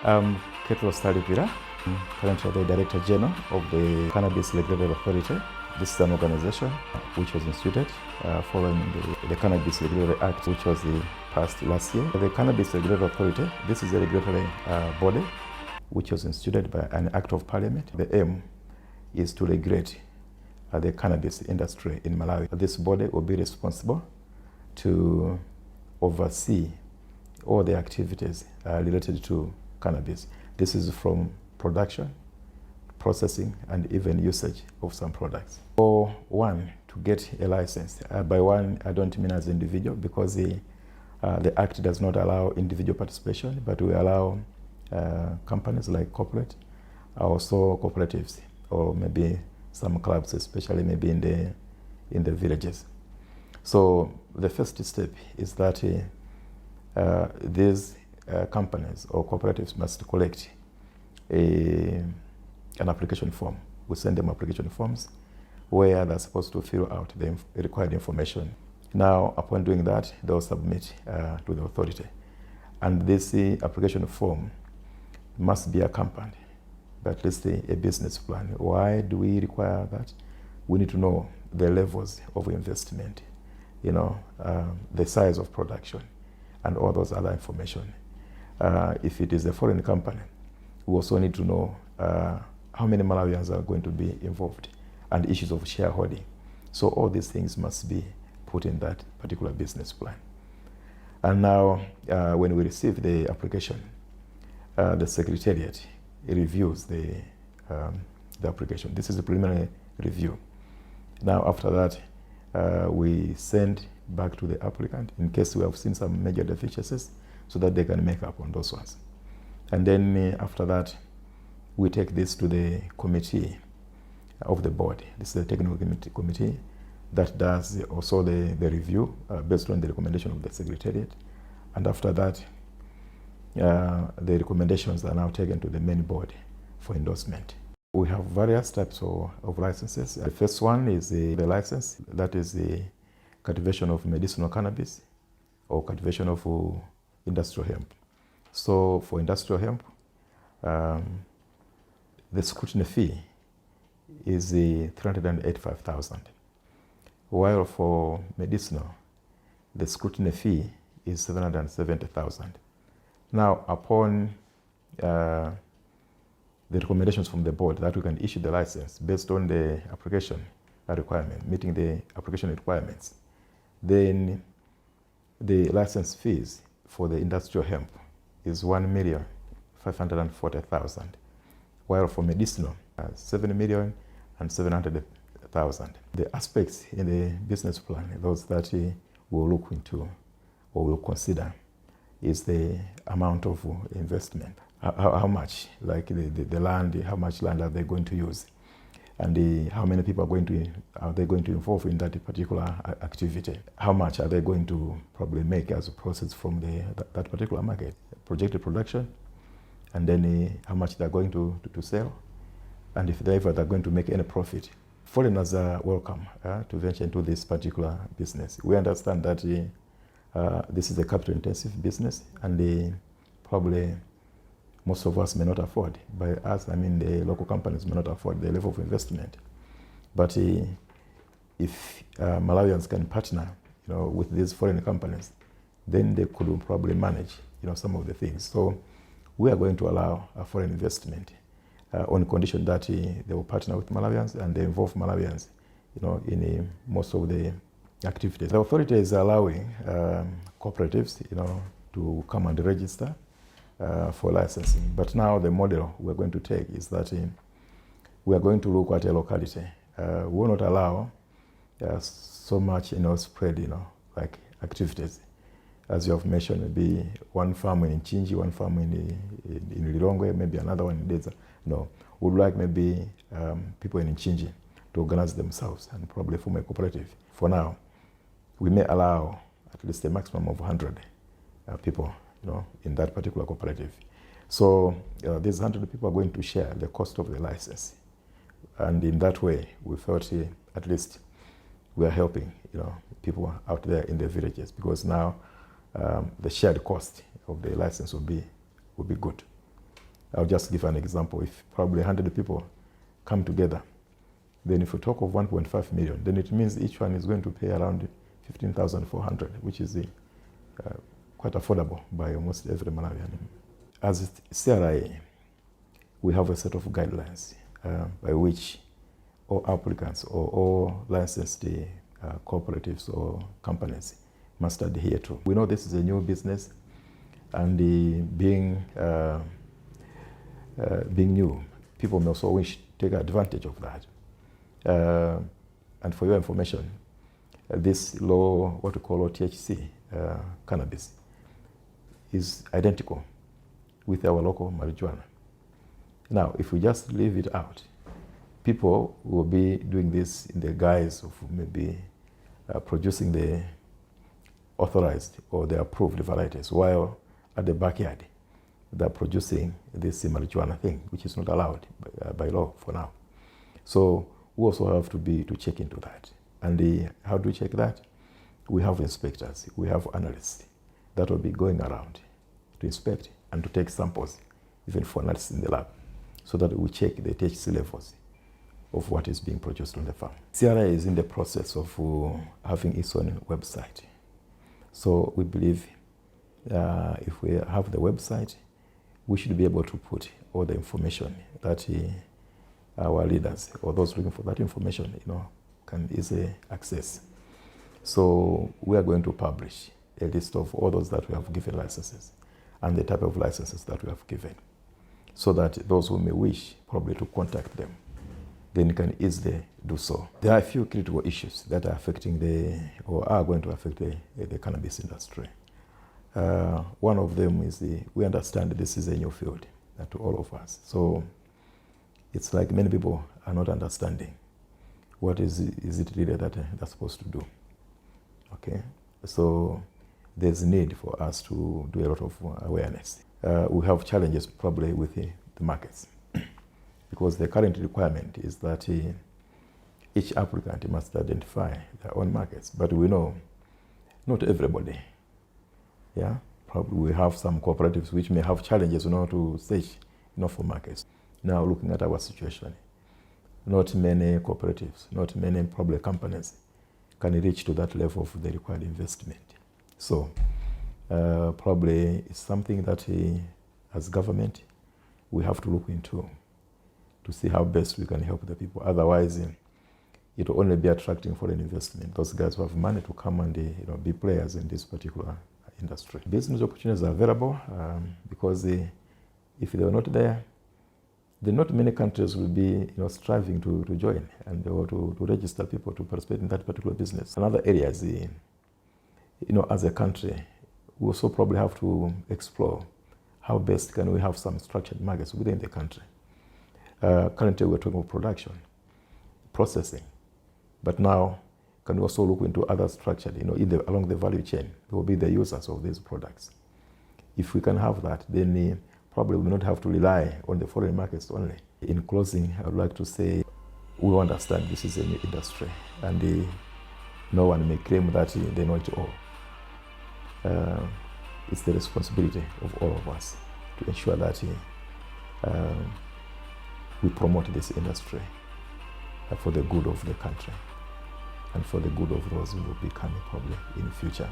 Ketlo Stalipira, currently the Director General of the Cannabis Regulatory Authority. This is an organization which was instituted following the Cannabis Regulatory Act, which was passed last year. The Cannabis Regulatory Authority, this is a regulatory body which was instituted by an Act of Parliament. The aim is to regulate the cannabis industry in Malawi. This body will be responsible to oversee all the activities related to cannabis. This is from production, processing, and even usage of some products. For one to get a license, by one I don't mean as individual, because the Act does not allow individual participation, but we allow companies like corporate, also cooperatives, or maybe some clubs, especially maybe in the villages. So the first step is that these companies or cooperatives must collect an application form. We send them application forms where they're supposed to fill out the required information. Now, upon doing that, they'll submit to the authority. And this application form must be accompanied by at least a business plan. Why do we require that? We need to know the levels of investment, the size of production, and all those other information. If it is a foreign company, we also need to know how many Malawians are going to be involved and issues of shareholding. So all these things must be put in that particular business plan. And now, when we receive the application, the Secretariat reviews the application. This is a preliminary review. Now, after that, we send back to the applicant in case we have seen some major deficiencies, so that they can make up on those ones. And then after that, we take this to the committee of the board. This is the technical committee that does also the review based on the recommendation of the Secretariat. And after that, the recommendations are now taken to the main board for endorsement. We have various types of licenses. The first one is the license, that is the cultivation of medicinal cannabis or cultivation of industrial hemp. So for industrial hemp, the scrutiny fee is 385,000, while for medicinal, the scrutiny fee is 770,000. Now, upon the recommendations from the board that we can issue the license based on the application requirement, meeting the application requirements, then the license fees for the industrial hemp is 1,540,000, while for medicinal, 7,700,000. The aspects in the business plan, those that we'll look into or we'll consider, is the amount of investment. How much, like the land, how much land are they going to use? And how many people are they going to involve in that particular activity? How much are they going to probably make as a process from that particular market? Projected production, and then how much they're going to sell, and if they're going to make any profit. Foreigners are welcome to venture into this particular business. We understand that this is a capital-intensive business, and probably most of us may not afford. By us, I mean the local companies may not afford the level of investment. But if Malawians can partner, with these foreign companies, then they could probably manage, some of the things. So we are going to allow a foreign investment on condition that they will partner with Malawians and they involve Malawians, in most of the activities. The authority is allowing cooperatives, to come and register for licensing. But now the model we're going to take is that we are going to look at a locality. We will not allow so much, spread, like activities. As you have mentioned, maybe one farm in Chinji, one farm in Lilongwe, maybe another one in Deza. No, we'd like maybe people in Chinji to organize themselves and probably form a cooperative. For now, we may allow at least a maximum of 100 people, in that particular cooperative. So these 100 people are going to share the cost of the license. And in that way, we felt at least we are helping, people out there in the villages, because now the shared cost of the license will be good. I'll just give an example. If probably 100 people come together, then if we talk of 1.5 million, then it means each one is going to pay around 15,400, which is quite affordable by almost every Malawian. As CRA, we have a set of guidelines by which all applicants or all licensed cooperatives or companies must adhere to. We know this is a new business, and being new, people may also wish to take advantage of that. And for your information, this low, what we call low THC cannabis, is identical with our local marijuana. Now, if we just leave it out, people will be doing this in the guise of maybe producing the authorized or the approved varieties, while at the backyard they're producing this marijuana thing, which is not allowed by law for now. So we also have to check into that. And how do we check that? We have inspectors, we have analysts that will be going around to inspect and to take samples, even for analysis in the lab, so that we check the THC levels of what is being produced on the farm. CRA is in the process of having its own website. So we believe if we have the website, we should be able to put all the information that our leaders or those looking for that information, can easily access. So we are going to publish a list of all those that we have given licenses and the type of licenses that we have given, so that those who may wish probably to contact them, then can easily do so. There are a few critical issues that are affecting or are going to affect the cannabis industry. One of them is we understand this is a new field to all of us. So it's like many people are not understanding what is it really that they're supposed to do. Okay, so there's a need for us to do a lot of awareness. We have challenges probably with the markets, because the current requirement is that each applicant must identify their own markets. But we know not everybody. Yeah, probably we have some cooperatives which may have challenges to search for markets. Now looking at our situation, not many cooperatives, not many probably companies can reach to that level of the required investment. So probably it's something that as government we have to look into to see how best we can help the people. Otherwise, it will only be attracting foreign investment. Those guys who have money to come and be players in this particular industry. Business opportunities are available because if they are not there, then not many countries will be striving to join and or to register people to participate in that particular business. Another area is as a country, we also probably have to explore how best can we have some structured markets within the country. Currently we're talking about production, processing, but now can we also look into other structured, along the value chain, they will be the users of these products. If we can have that, then probably we will not have to rely on the foreign markets only. In closing, I would like to say we understand this is a new industry, and no one may claim that they know it all. It's the responsibility of all of us to ensure that we promote this industry for the good of the country and for the good of those who will be coming probably in the future.